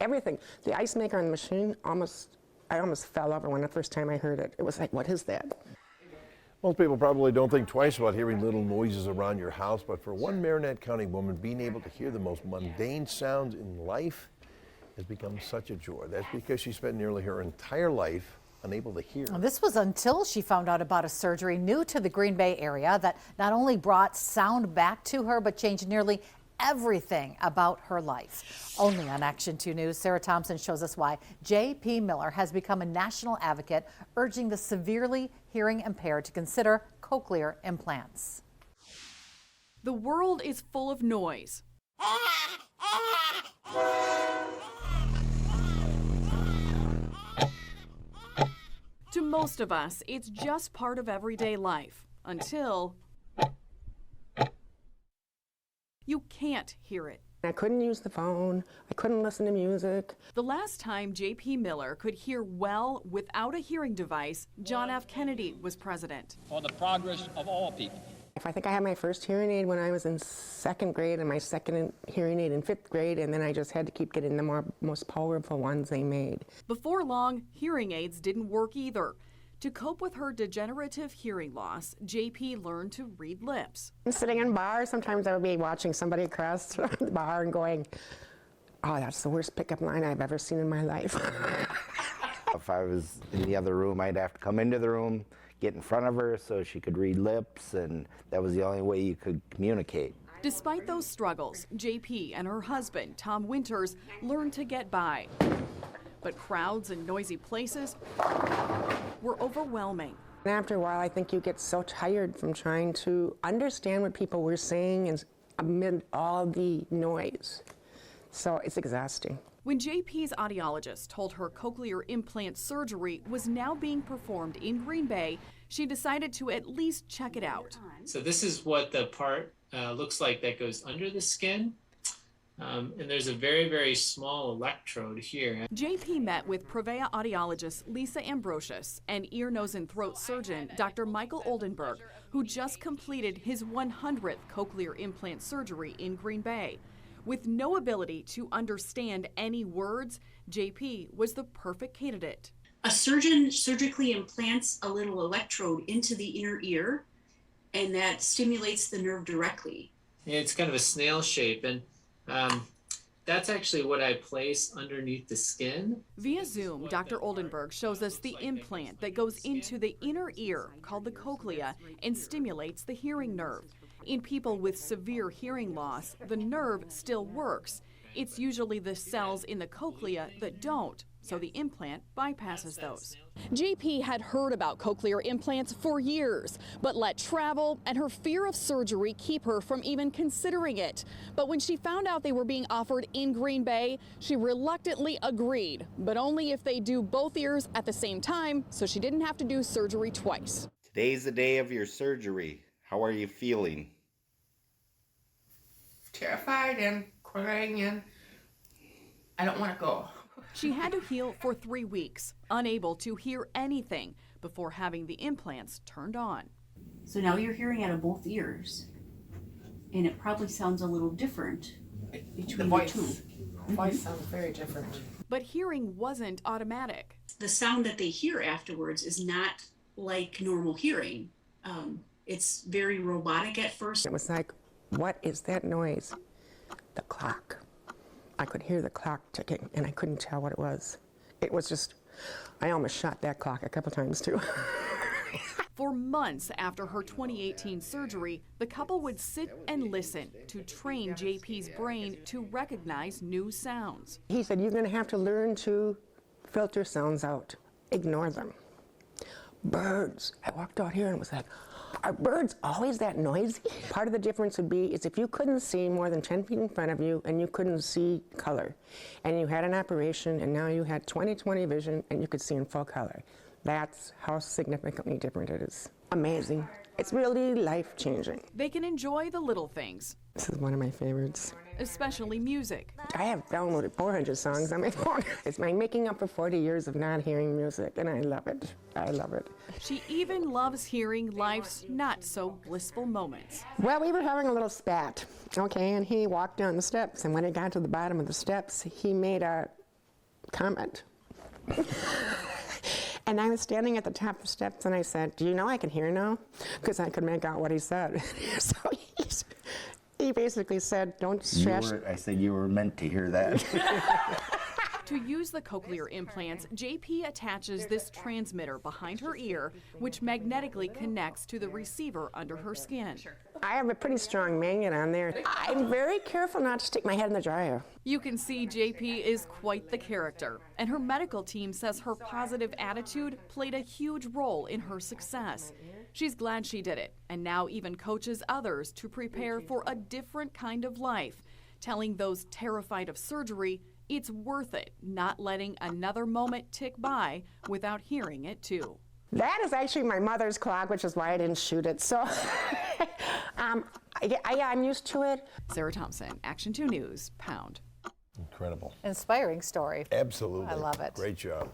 Everything. The ice maker on the machine, I almost fell over when the first time I heard it. It was like, what is that? Most people probably don't think twice about hearing little noises around your house, but for one Marinette County woman, being able to hear the most mundane sounds in life has become such a joy. That's because she spent nearly her entire life unable to hear. Well, this was until she found out about a surgery new to the Green Bay area that not only brought sound back to her, but changed nearly everything about her life. Only on Action 2 News, Sarah Thompson shows us why J.P. Miller has become a national advocate, urging the severely hearing impaired to consider cochlear implants. The world is full of noise. To most of us, it's just part of everyday life until you can't hear it. I couldn't use the phone. I couldn't listen to music. The last time J.P. Miller could hear well without a hearing device, John F. Kennedy was president. For the progress of all people. I think I had my first hearing aid when I was in 2nd grade and my second hearing aid in 5th grade, and then I just had to keep getting the most powerful ones they made. Before long, hearing aids didn't work either. To cope with her degenerative hearing loss, JP learned to read lips. I'm sitting in bars, sometimes I would be watching somebody across the bar and going, oh, that's the worst pickup line I've ever seen in my life. If I was in the other room, I'd have to come into the room, get in front of her so she could read lips, and that was the only way you could communicate. Despite those struggles, JP and her husband, Tom Winters, learned to get by. But crowds and noisy places were overwhelming. And after a while, I think you get so tired from trying to understand what people were saying and amid all the noise. So it's exhausting. When JP's audiologist told her cochlear implant surgery was now being performed in Green Bay, she decided to at least check it out. So this is what the part looks like that goes under the skin. And there's a very, very small electrode here. JP met with Prevea audiologist Lisa Ambrosius and ear, nose, and throat surgeon Dr. Michael Oldenburg, who just completed his 100th cochlear implant surgery in Green Bay. With no ability to understand any words, JP was the perfect candidate. A surgeon surgically implants a little electrode into the inner ear, and that stimulates the nerve directly. It's kind of a snail shape, and that's actually what I place underneath the skin. Via Zoom, Dr. Oldenburg shows us the implant that goes into the inner ear, called the cochlea, and stimulates the hearing nerve. In people with severe hearing loss, the nerve still works. It's usually the cells in the cochlea that don't, so the implant bypasses those. JP had heard about cochlear implants for years, but let travel and her fear of surgery keep her from even considering it. But when she found out they were being offered in Green Bay, she reluctantly agreed, but only if they do both ears at the same time, so she didn't have to do surgery twice. Today's the day of your surgery. How are you feeling? Terrified and crying, and I don't want to go. She had to heal for 3 weeks, unable to hear anything before having the implants turned on. So now you're hearing out of both ears, and it probably sounds a little different between the two. The voice sounds very different. But hearing wasn't automatic. The sound that they hear afterwards is not like normal hearing. It's very robotic at first. It was like, what is that noise? The clock. I could hear the clock ticking, and I couldn't tell what it was. It was just, I almost shot that clock a couple times too. For months after her 2018 surgery, the couple would sit and listen to train JP's brain to recognize new sounds. He said, you're going to have to learn to filter sounds out. Ignore them. Birds. I walked out here and was like, are birds always that noisy? Part of the difference would be is if you couldn't see more than 10 feet in front of you and you couldn't see color, and you had an operation and now you had 20/20 vision and you could see in full color. That's how significantly different it is. Amazing. It's really life-changing. They can enjoy the little things. This is one of my favorites. Especially music. I have downloaded 400 songs on my phone. It's my making up for 40 years of not hearing music, and I love it. I love it. She even loves hearing life's not-so-blissful moments. Well, we were having a little spat, okay, and he walked down the steps, and when he got to the bottom of the steps, he made a comment. And I was standing at the top of the steps and I said, do you know I can hear now? Because I could make out what he said. So he basically said, don't stress. I said you were meant to hear that. To use the cochlear implants, JP attaches this transmitter behind her ear, which magnetically connects to the receiver under her skin. I have a pretty strong magnet on there. I'm very careful not to stick my head in the dryer. You can see JP is quite the character, and her medical team says her positive attitude played a huge role in her success. She's glad she did it, and now even coaches others to prepare for a different kind of life, telling those terrified of surgery it's worth it not letting another moment tick by without hearing it too. That is actually my mother's clock, which is why I didn't shoot it. So I'm used to it. Sarah Thompson, Action 2 News, Pound. Incredible. Inspiring story. Absolutely. I love it. Great job.